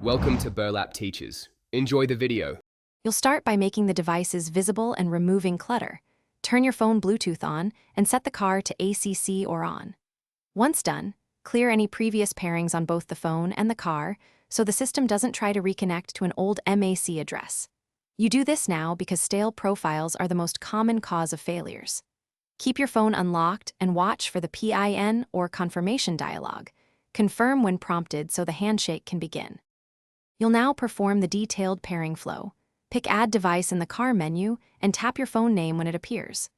Welcome to Burlap Teachers. Enjoy the video. You'll start by making the devices visible and removing clutter. Turn your phone Bluetooth on and set the car to ACC or on. Once done, clear any previous pairings on both the phone and the car so the system doesn't try to reconnect to an old MAC address. You do this now because stale profiles are the most common cause of failures. Keep your phone unlocked and watch for the PIN or confirmation dialog. Confirm when prompted so the handshake can begin. You'll now perform the detailed pairing flow. Pick Add Device in the car menu and tap your phone name when it appears.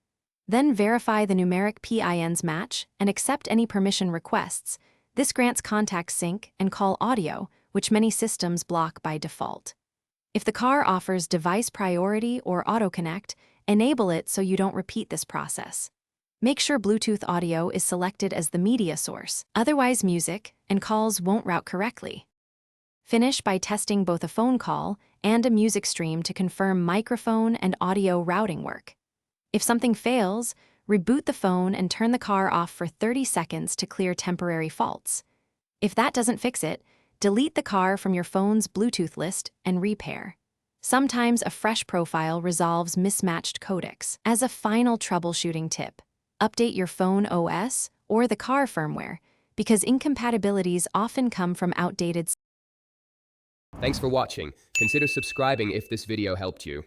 Then verify the numeric PINs match and accept any permission requests. This grants contact sync and call audio, which many systems block by default. If the car offers device priority or auto-connect, enable it so you don't repeat this process. Make sure Bluetooth audio is selected as the media source, otherwise music and calls won't route correctly. Finish by testing both a phone call and a music stream to confirm microphone and audio routing work. If something fails, reboot the phone and turn the car off for 30 seconds to clear temporary faults. If that doesn't fix it, delete the car from your phone's Bluetooth list and repair. Sometimes a fresh profile resolves mismatched codecs. As a final troubleshooting tip, update your phone OS or the car firmware because incompatibilities often come from outdated. Thanks for watching. Consider subscribing if this video helped you.